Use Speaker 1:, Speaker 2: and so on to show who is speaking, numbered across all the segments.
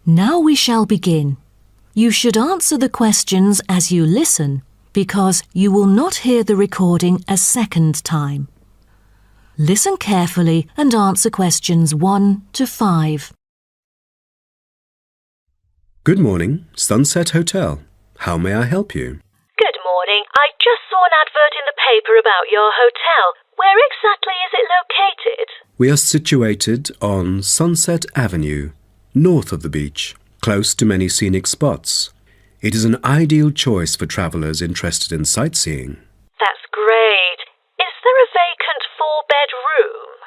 Speaker 1: Now we shall begin. You should answer the questions as you listen, because you will not hear the recording a second time. Listen carefully and answer questions 1 to 5.
Speaker 2: Good morning, Sunset Hotel. How may I help you?
Speaker 3: Good morning. I just saw an advert in the paper about your hotel. Where exactly is it located?
Speaker 2: We are situated on Sunset Avenue, north of the beach, close to many scenic spots. It is an ideal choice for travellers interested in sightseeing.
Speaker 3: That's great. Is there a vacant 4-bed room?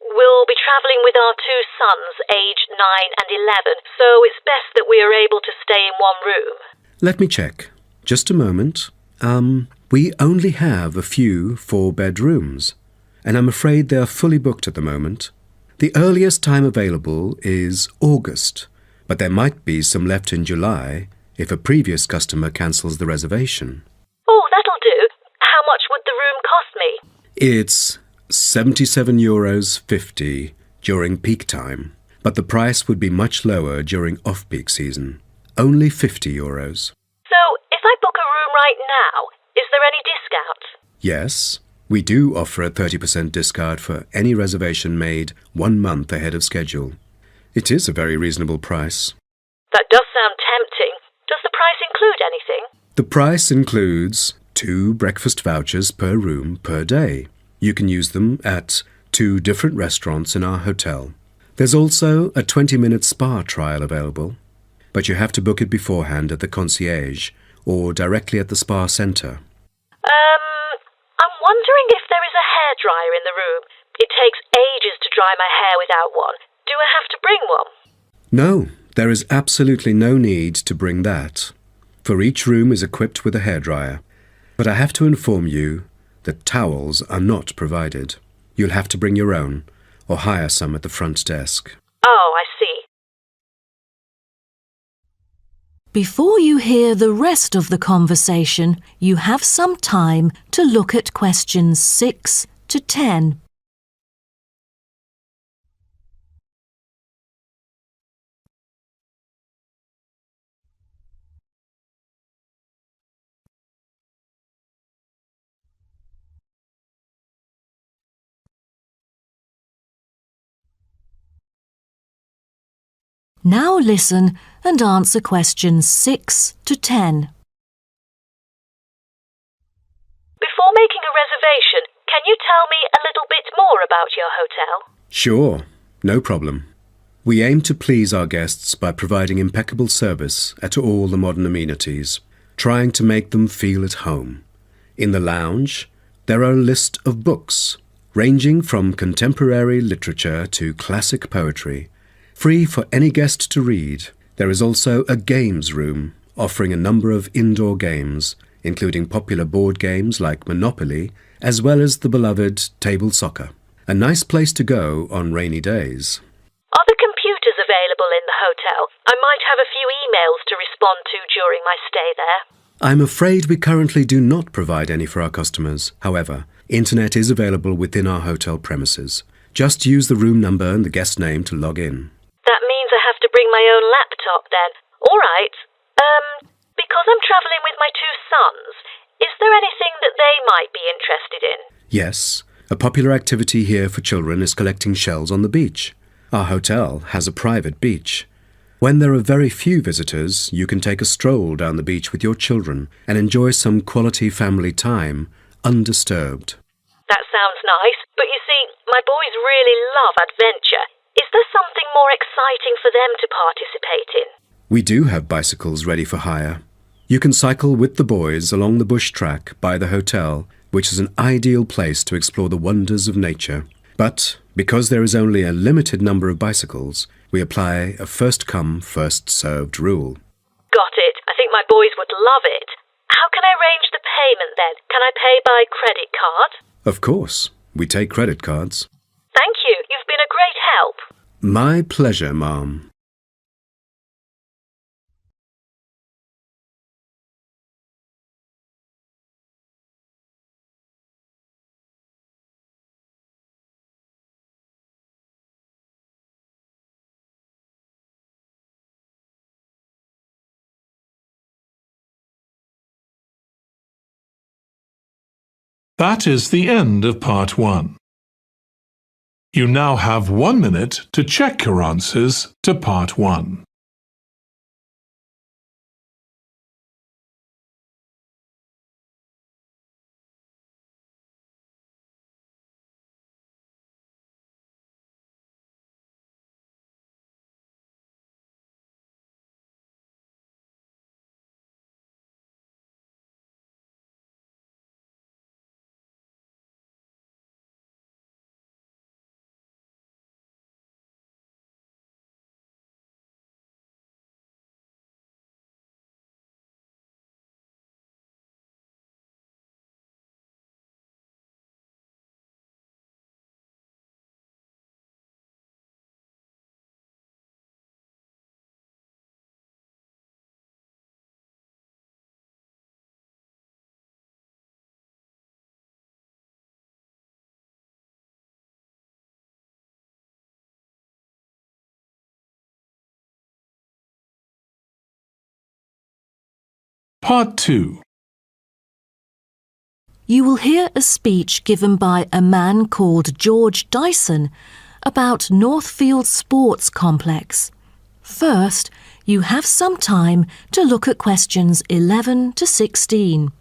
Speaker 3: We'll be travelling with our 2 sons, aged 9 and 11, so it's best that we are able to stay in one room.
Speaker 2: Let me check. Just a moment. We only have a few 4-bed rooms, and I'm afraid they are fully booked at the moment. The earliest time available is August, but there might be some left in July if a previous customer cancels the reservation.
Speaker 3: Oh, that'll do. How much would the room cost me?
Speaker 2: It's €77.50 during peak time, but the price would be much lower during off-peak season. Only €50.
Speaker 3: So, if I book a room right now, is there any discount?
Speaker 2: Yes, we do offer a 30% discount for any reservation made 1 month ahead of schedule. It is a very reasonable price.
Speaker 3: That does sound tempting. Does the price include anything?
Speaker 2: The price includes 2 breakfast vouchers per room per day. You can use them at 2 different restaurants in our hotel. There's also a 20-minute spa trial available, but you have to book it beforehand at the concierge or directly at the spa centre.
Speaker 3: I'm wondering if there is a hairdryer in the room. It takes ages to dry my hair without one. Do I have to bring one?
Speaker 2: No, there is absolutely no need to bring that, for each room is equipped with a hairdryer. But I have to inform you that towels are not provided. You'll have to bring your own, or hire some at the front desk.
Speaker 3: Oh, I see.
Speaker 1: Before you hear the rest of the conversation, you have some time to look at questions 6 to 10. Now listen and answer questions 6 to 10.
Speaker 3: Before making a reservation, can you tell me a little bit more about your hotel?
Speaker 2: Sure, no problem. We aim to please our guests by providing impeccable service at all the modern amenities, trying to make them feel at home. In the lounge, there are a list of books, ranging from contemporary literature to classic poetry, free for any guest to read. There is also a games room, offering a number of indoor games, including popular board games like Monopoly, as well as the beloved table soccer. A nice place to go on rainy days.
Speaker 3: Are the computers available in the hotel? I might have a few emails to respond to during my stay there.
Speaker 2: I'm afraid we currently do not provide any for our customers. However, internet is available within our hotel premises. Just use the room number and the guest name to log in.
Speaker 3: That means I have to bring my own laptop then. All right. Because I'm travelling with my 2 sons, is there anything that they might be interested in?
Speaker 2: Yes, a popular activity here for children is collecting shells on the beach. Our hotel has a private beach. When there are very few visitors, you can take a stroll down the beach with your children and enjoy some quality family time, undisturbed.
Speaker 3: That sounds nice, but you see, my boys really love adventure. Is there something more exciting for them to participate in?
Speaker 2: We do have bicycles ready for hire. You can cycle with the boys along the bush track by the hotel, which is an ideal place to explore the wonders of nature. But because there is only a limited number of bicycles, we apply a first-come, first-served rule.
Speaker 3: Got it. I think my boys would love it. How can I arrange the payment then? Can I pay by credit card?
Speaker 2: Of course, we take credit cards.
Speaker 3: Thank you. You've been a great help.
Speaker 2: My pleasure, Ma'am.
Speaker 4: That is the end of part 1. You now have 1 minute to check your answers to part 1. Part 2.
Speaker 1: You will hear a speech given by a man called George Dyson about Northfield Sports Complex. First, you have some time to look at questions 11 to 16.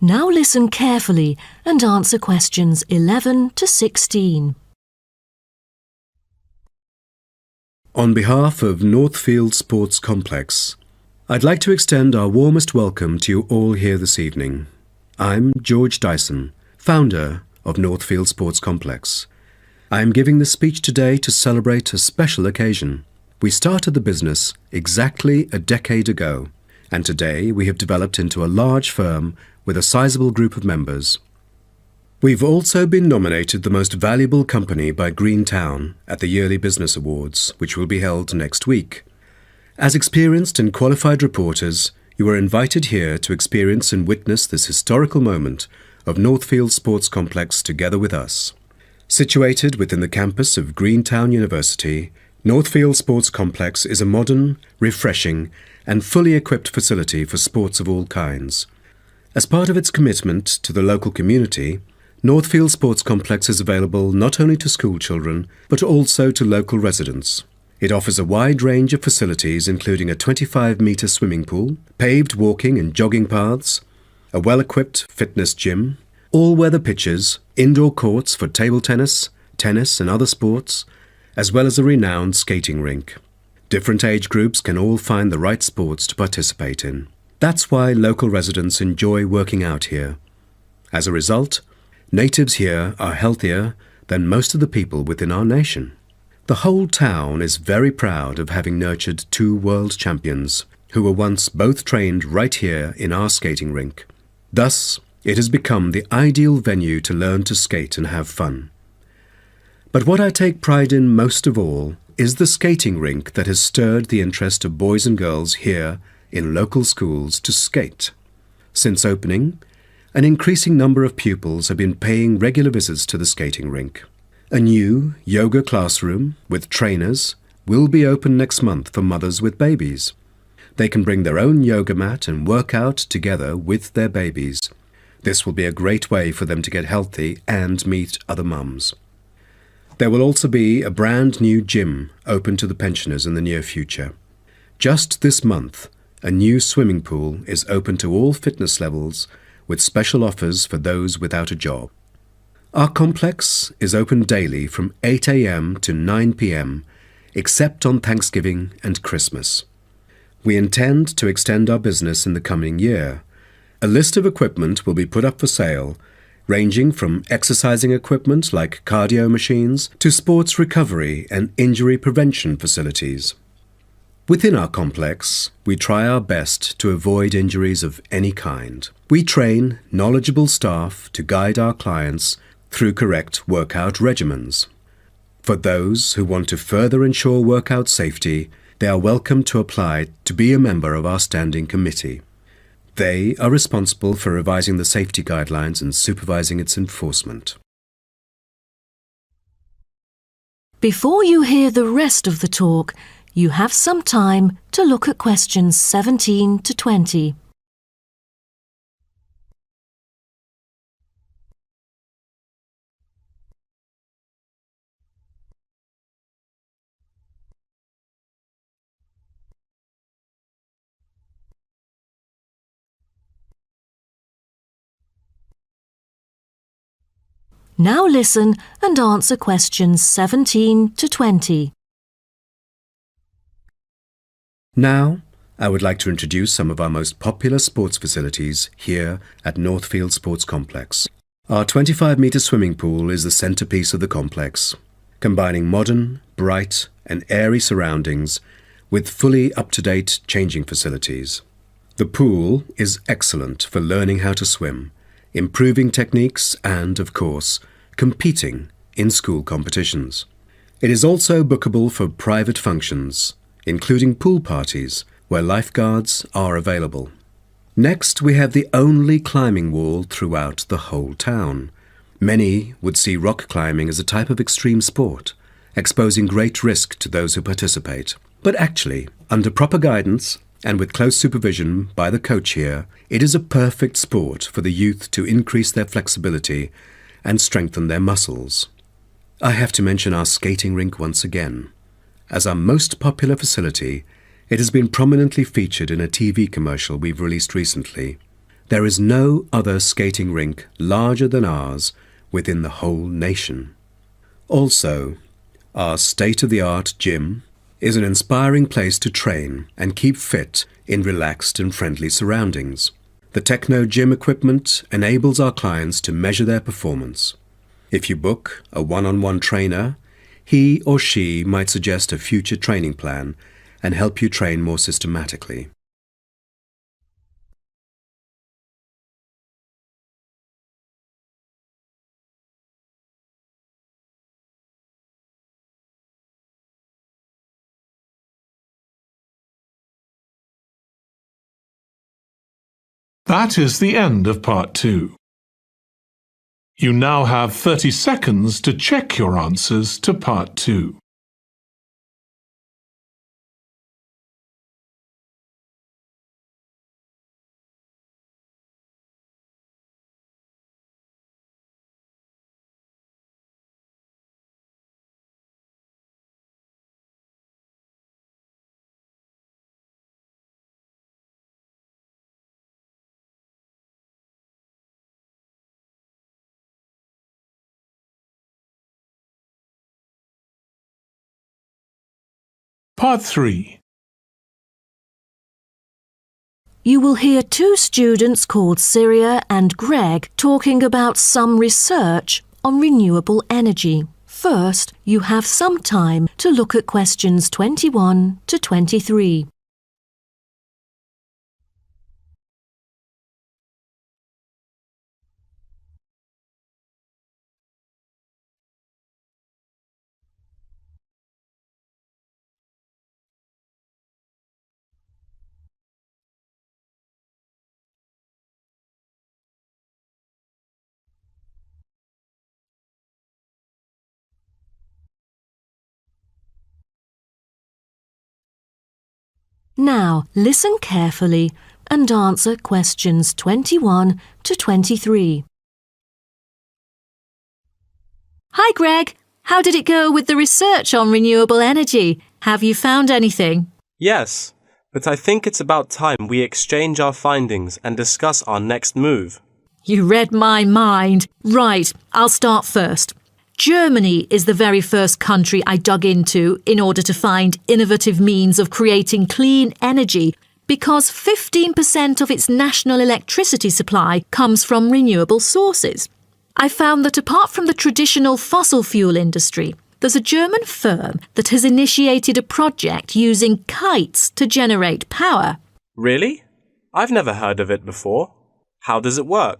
Speaker 1: Now listen carefully and answer questions 11 to 16.
Speaker 2: On behalf of Northfield Sports Complex, I'd like to extend our warmest welcome to you all here this evening. I'm George Dyson, founder of Northfield Sports Complex. I am giving this speech today to celebrate a special occasion. We started the business exactly a decade ago, and today we have developed into a large firm with a sizable group of members. We've also been nominated the most valuable company by Greentown at the Yearly Business Awards, which will be held next week. As experienced and qualified reporters, you are invited here to experience and witness this historical moment of Northfield Sports Complex together with us. Situated within the campus of Greentown University, Northfield Sports Complex is a modern, refreshing, and fully equipped facility for sports of all kinds. As part of its commitment to the local community, Northfield Sports Complex is available not only to school children, but also to local residents. It offers a wide range of facilities including a 25-metre swimming pool, paved walking and jogging paths, a well-equipped fitness gym, all-weather pitches, indoor courts for table tennis, tennis and other sports, as well as a renowned skating rink. Different age groups can all find the right sports to participate in. That's why local residents enjoy working out here. As a result, natives here are healthier than most of the people within our nation. The whole town is very proud of having nurtured 2 world champions who were once both trained right here in our skating rink. Thus, it has become the ideal venue to learn to skate and have fun. But what I take pride in most of all is the skating rink that has stirred the interest of boys and girls here in local schools to skate. Since opening, an increasing number of pupils have been paying regular visits to the skating rink. A new yoga classroom with trainers will be open next month for mothers with babies. They can bring their own yoga mat and work out together with their babies. This will be a great way for them to get healthy and meet other mums. There will also be a brand new gym open to the pensioners in the near future. Just this month, a new swimming pool is open to all fitness levels with special offers for those without a job. Our complex is open daily from 8 a.m. to 9 p.m. except on Thanksgiving and Christmas. We intend to extend our business in the coming year. A list of equipment will be put up for sale, ranging from exercising equipment like cardio machines to sports recovery and injury prevention facilities. Within our complex, we try our best to avoid injuries of any kind. We train knowledgeable staff to guide our clients through correct workout regimens. For those who want to further ensure workout safety, they are welcome to apply to be a member of our standing committee. They are responsible for revising the safety guidelines and supervising its enforcement.
Speaker 1: Before you hear the rest of the talk, you have some time to look at questions 17 to 20. Now listen and answer questions 17 to 20.
Speaker 2: Now, I would like to introduce some of our most popular sports facilities here at Northfield Sports Complex. Our 25-metre swimming pool is the centrepiece of the complex, combining modern, bright and airy surroundings with fully up-to-date changing facilities. The pool is excellent for learning how to swim, improving techniques and, of course, competing in school competitions. It is also bookable for private functions, including pool parties where lifeguards are available. Next, we have the only climbing wall throughout the whole town. Many would see rock climbing as a type of extreme sport, exposing great risk to those who participate. But actually, under proper guidance and with close supervision by the coach here, it is a perfect sport for the youth to increase their flexibility and strengthen their muscles. I have to mention our skating rink once again. As our most popular facility, it has been prominently featured in a TV commercial we've released recently. There is no other skating rink larger than ours within the whole nation. Also, our state-of-the-art gym is an inspiring place to train and keep fit in relaxed and friendly surroundings. The Techno Gym equipment enables our clients to measure their performance. If you book a one-on-one trainer, he or she might suggest a future training plan and help you train more systematically.
Speaker 4: That is the end of part 2. You now have 30 seconds to check your answers to part 2. Part 3.
Speaker 1: You will hear two students called Syria and Greg talking about some research on renewable energy. First, you have some time to look at questions 21 to 23. Now, listen carefully and answer questions 21 to 23. Hi, Greg. How did it go with the research on renewable energy? Have you found anything?
Speaker 5: Yes, but I think it's about time we exchange our findings and discuss our next move.
Speaker 1: You read my mind. Right, I'll start first. Germany is the very first country I dug into in order to find innovative means of creating clean energy because 15% of its national electricity supply comes from renewable sources. I found that apart from the traditional fossil fuel industry, There's a German firm that has initiated a project using kites to generate power.
Speaker 5: Really? I've never heard of it before. How does it work?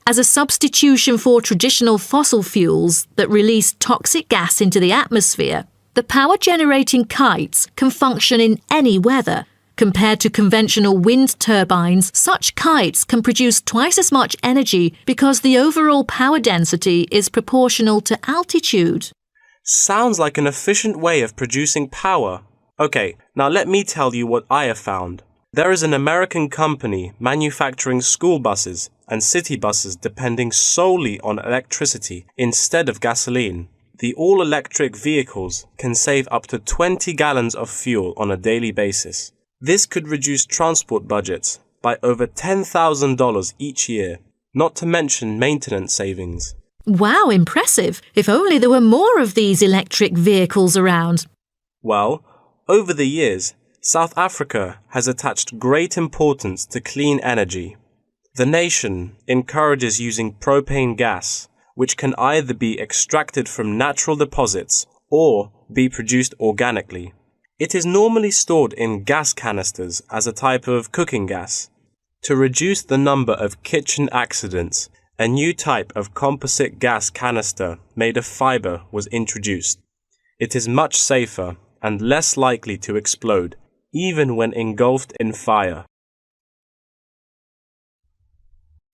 Speaker 1: As a substitution for traditional fossil fuels that release toxic gas into the atmosphere, the power-generating kites can function in any weather. Compared to conventional wind turbines, such kites can produce twice as much energy because the overall power density is proportional to altitude.
Speaker 5: Sounds like an efficient way of producing power. Okay, now let me tell you what I have found. There is an American company manufacturing school buses and city buses depending solely on electricity instead of gasoline. The all-electric vehicles can save up to 20 gallons of fuel on a daily basis. This could reduce transport budgets by over $10,000 each year, not to mention maintenance savings.
Speaker 1: Wow, impressive! If only there were more of these electric vehicles around.
Speaker 5: Well, over the years, South Africa has attached great importance to clean energy. The nation encourages using propane gas, which can either be extracted from natural deposits or be produced organically. It is normally stored in gas canisters as a type of cooking gas. To reduce the number of kitchen accidents, a new type of composite gas canister made of fiber was introduced. It is much safer and less likely to explode, even when engulfed in fire.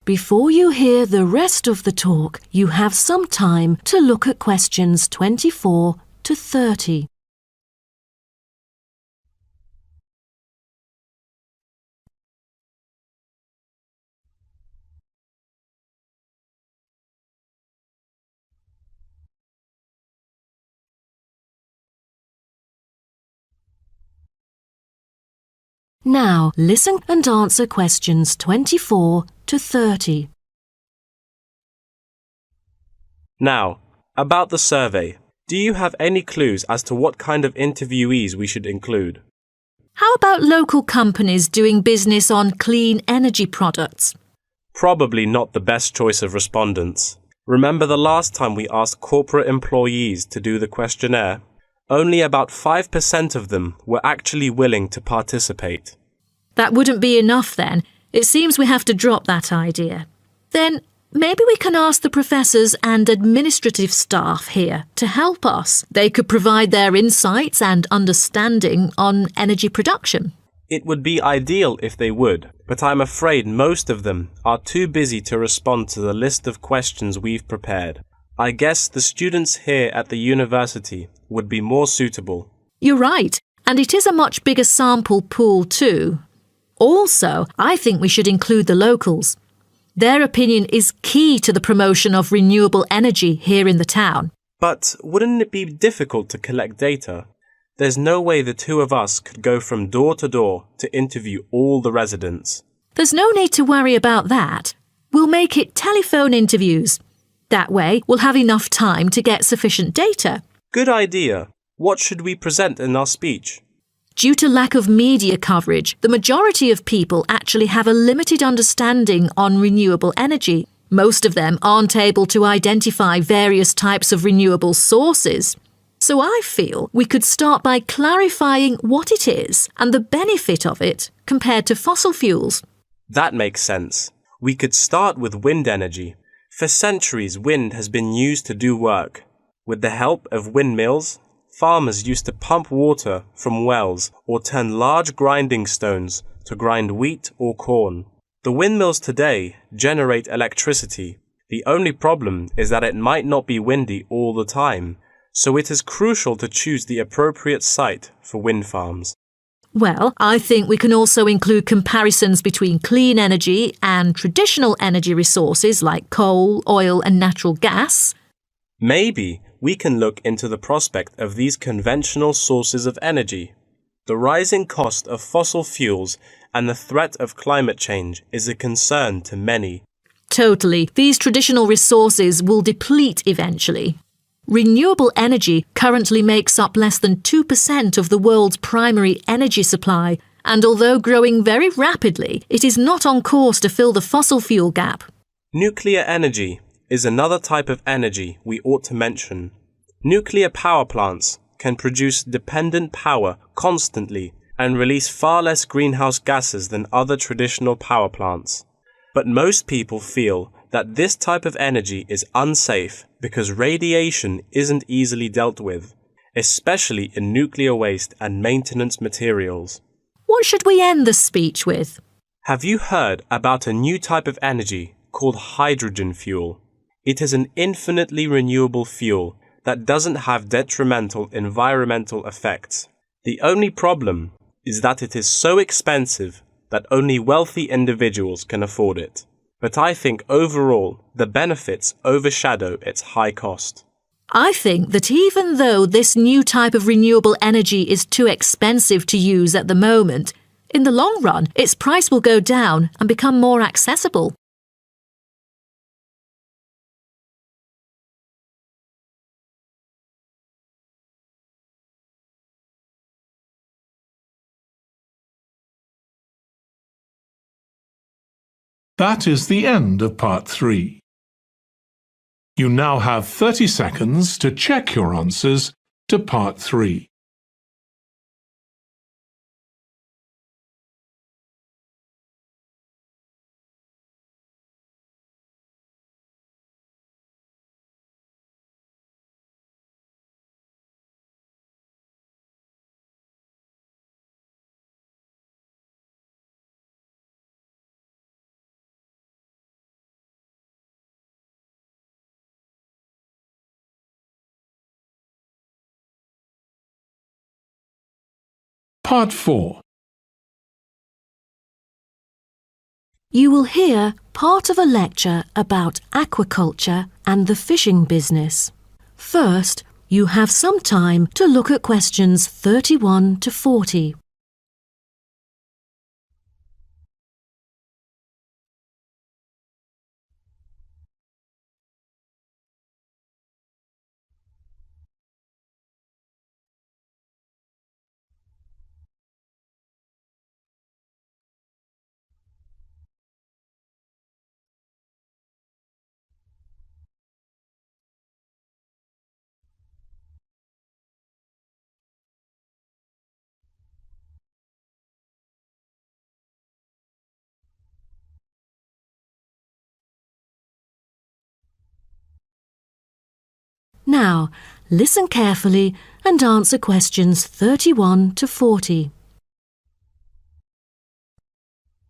Speaker 1: Before you hear the rest of the talk, you have some time to look at questions 24 to 30. Now, listen and answer questions 24 to 30.
Speaker 5: Now, about the survey. Do you have any clues as to what kind of interviewees we should include?
Speaker 1: How about local companies doing business on clean energy products?
Speaker 5: Probably not the best choice of respondents. Remember the last time we asked corporate employees to do the questionnaire? Only about 5% of them were actually willing to participate.
Speaker 1: That wouldn't be enough then. It seems we have to drop that idea. Then maybe we can ask the professors and administrative staff here to help us. They could provide their insights and understanding on energy production.
Speaker 5: It would be ideal if they would, but I'm afraid most of them are too busy to respond to the list of questions we've prepared. I guess the students here at the university would be more suitable.
Speaker 1: You're right, and it is a much bigger sample pool too. Also, I think we should include the locals. Their opinion is key to the promotion of renewable energy here in the town.
Speaker 5: But wouldn't it be difficult to collect data? There's no way the two of us could go from door to door to interview all the residents.
Speaker 1: There's no need to worry about that. We'll make it telephone interviews. That way, we'll have enough time to get sufficient data.
Speaker 5: Good idea. What should we present in our speech?
Speaker 1: Due to lack of media coverage, the majority of people actually have a limited understanding on renewable energy. Most of them aren't able to identify various types of renewable sources. So I feel we could start by clarifying what it is and the benefit of it compared to fossil fuels.
Speaker 5: That makes sense. We could start with wind energy. For centuries, wind has been used to do work. With the help of windmills, farmers used to pump water from wells or turn large grinding stones to grind wheat or corn. The windmills today generate electricity. The only problem is that it might not be windy all the time, so it is crucial to choose the appropriate site for wind farms.
Speaker 1: Well, I think we can also include comparisons between clean energy and traditional energy resources like coal, oil and natural gas.
Speaker 5: Maybe we can look into the prospect of these conventional sources of energy. The rising cost of fossil fuels and the threat of climate change is a concern to many.
Speaker 1: Totally. These traditional resources will deplete eventually. Renewable energy currently makes up less than 2% of the world's primary energy supply, and although growing very rapidly, it is not on course to fill the fossil fuel gap.
Speaker 5: Nuclear energy is another type of energy we ought to mention. Nuclear power plants can produce dependent power constantly and release far less greenhouse gases than other traditional power plants. But most people feel that this type of energy is unsafe because radiation isn't easily dealt with, especially in nuclear waste and maintenance materials.
Speaker 1: What should we end the speech with?
Speaker 5: Have you heard about a new type of energy called hydrogen fuel? It is an infinitely renewable fuel that doesn't have detrimental environmental effects. The only problem is that it is so expensive that only wealthy individuals can afford it. But I think overall the benefits overshadow its high cost.
Speaker 1: I think that even though this new type of renewable energy is too expensive to use at the moment, in the long run its price will go down and become more accessible.
Speaker 4: That is the end of part 3. You now have 30 seconds to check your answers to part 3. Part 4.
Speaker 1: You will hear part of a lecture about aquaculture and the fishing business. First, you have some time to look at questions 31 to 40. Now, listen carefully and answer questions 31 to 40.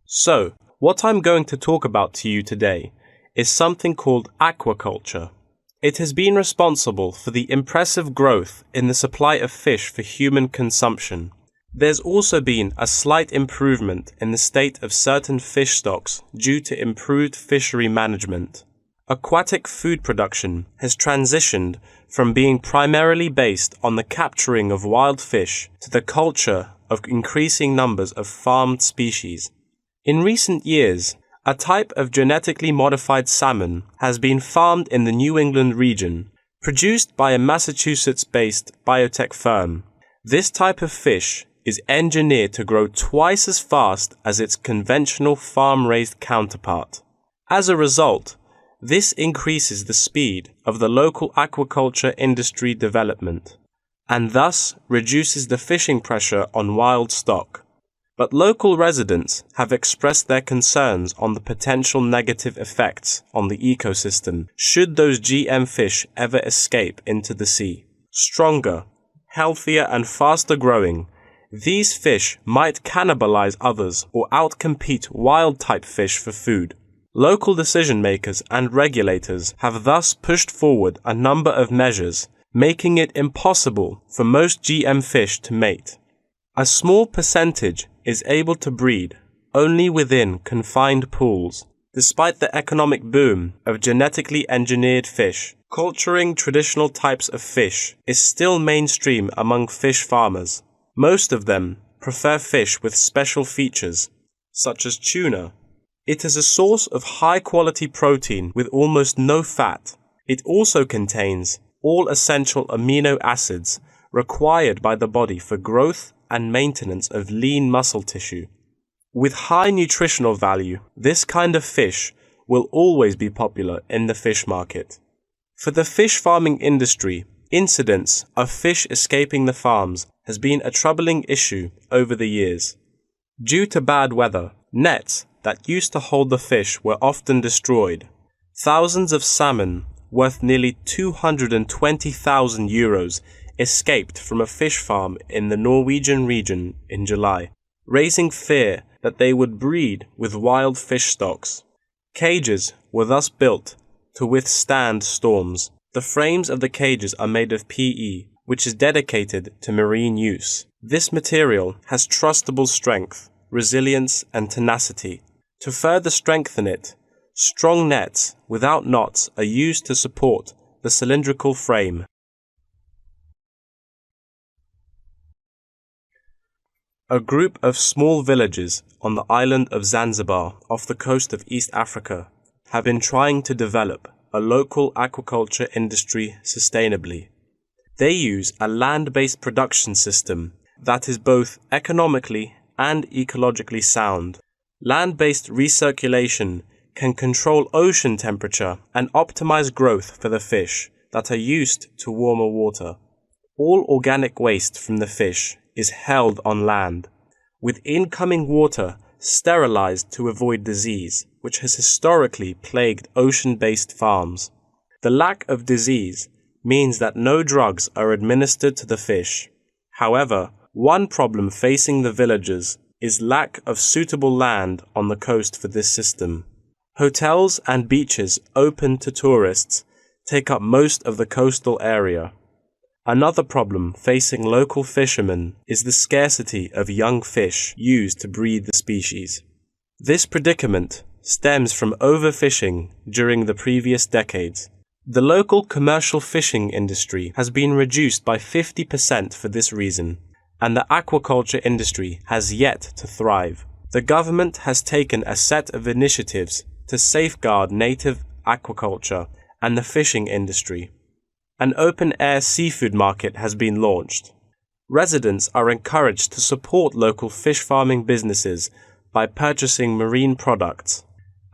Speaker 5: So, what I'm going to talk about to you today is something called aquaculture. It has been responsible for the impressive growth in the supply of fish for human consumption. There's also been a slight improvement in the state of certain fish stocks due to improved fishery management. Aquatic food production has transitioned from being primarily based on the capturing of wild fish to the culture of increasing numbers of farmed species. In recent years, a type of genetically modified salmon has been farmed in the New England region, produced by a Massachusetts-based biotech firm. This type of fish is engineered to grow twice as fast as its conventional farm-raised counterpart. As a result, this increases the speed of the local aquaculture industry development, and thus reduces the fishing pressure on wild stock. But local residents have expressed their concerns on the potential negative effects on the ecosystem should those GM fish ever escape into the sea. Stronger, healthier and faster growing, these fish might cannibalize others or outcompete wild-type fish for food. Local decision-makers and regulators have thus pushed forward a number of measures, making it impossible for most GM fish to mate. A small percentage is able to breed only within confined pools. Despite the economic boom of genetically engineered fish, culturing traditional types of fish is still mainstream among fish farmers. Most of them prefer fish with special features, such as tuna. It is a source of high-quality protein with almost no fat. It also contains all essential amino acids required by the body for growth and maintenance of lean muscle tissue. With high nutritional value, this kind of fish will always be popular in the fish market. For the fish farming industry, Incidents of fish escaping the farms has been a troubling issue over the years. Due to bad weather, nets that used to hold the fish were often destroyed. Thousands of salmon, worth nearly €220,000, escaped from a fish farm in the Norwegian region in July, raising fear that they would breed with wild fish stocks. Cages were thus built to withstand storms. The frames of the cages are made of PE, which is dedicated to marine use. This material has trustable strength, resilience, and tenacity. To further strengthen it, strong nets without knots are used to support the cylindrical frame. A group of small villages on the island of Zanzibar off the coast of East Africa have been trying to develop a local aquaculture industry sustainably. They use a land-based production system that is both economically and ecologically sound. Land-based recirculation can control ocean temperature and optimize growth for the fish that are used to warmer water. All organic waste from the fish is held on land, with incoming water sterilized to avoid disease, which has historically plagued ocean-based farms. The lack of disease means that no drugs are administered to the fish. However, one problem facing the villagers is lack of suitable land on the coast for this system. Hotels and beaches open to tourists take up most of the coastal area. Another problem facing local fishermen is the scarcity of young fish used to breed the species. This predicament stems from overfishing during the previous decades. The local commercial fishing industry has been reduced by 50% for this reason, and the aquaculture industry has yet to thrive. The government has taken a set of initiatives to safeguard native aquaculture and the fishing industry. An open-air seafood market has been launched. Residents are encouraged to support local fish farming businesses by purchasing marine products.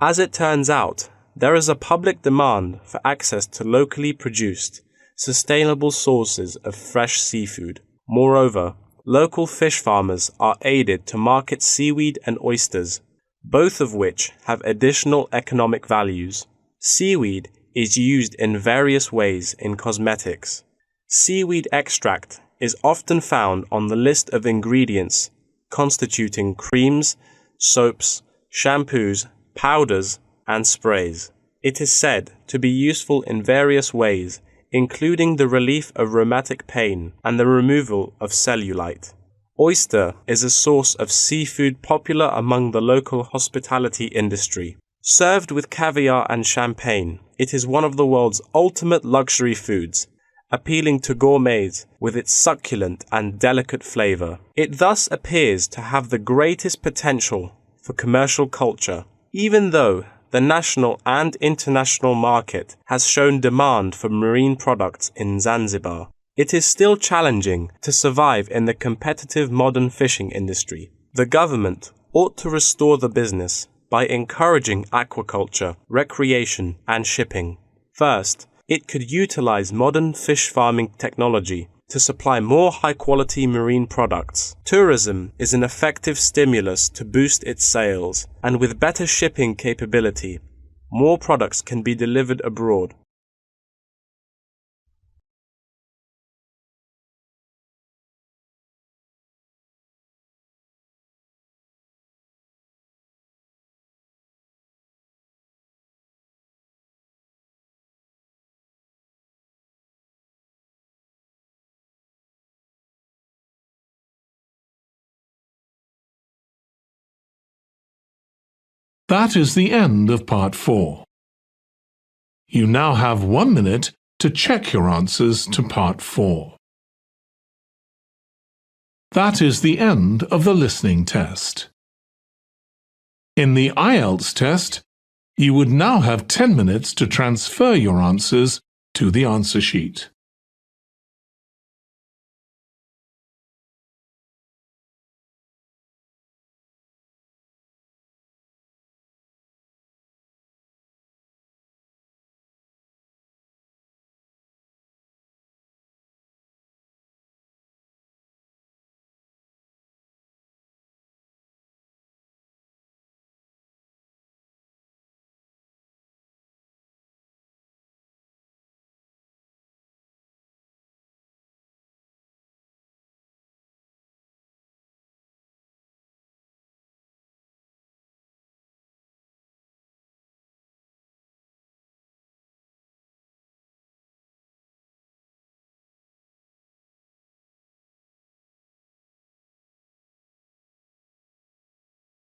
Speaker 5: As it turns out, there is a public demand for access to locally produced, sustainable sources of fresh seafood. Moreover, local fish farmers are aided to market seaweed and oysters, both of which have additional economic values. Seaweed is used in various ways in cosmetics. Seaweed extract is often found on the list of ingredients constituting creams, soaps, shampoos, powders, and sprays. It is said to be useful in various ways, including the relief of rheumatic pain and the removal of cellulite. Oyster is a source of seafood popular among the local hospitality industry. Served with caviar and champagne, it is one of the world's ultimate luxury foods, appealing to gourmets with its succulent and delicate flavor. It thus appears to have the greatest potential for commercial culture, even though the national and international market has shown demand for marine products in Zanzibar. It is still challenging to survive in the competitive modern fishing industry. The government ought to restore the business by encouraging aquaculture, recreation, and shipping. First, it could utilize modern fish farming technology to supply more high-quality marine products. Tourism is an effective stimulus to boost its sales, and with better shipping capability, more products can be delivered abroad.
Speaker 4: That is the end of part 4. You now have 1 minute to check your answers to part 4. That is the end of the listening test. In the IELTS test, you would now have 10 minutes to transfer your answers to the answer sheet.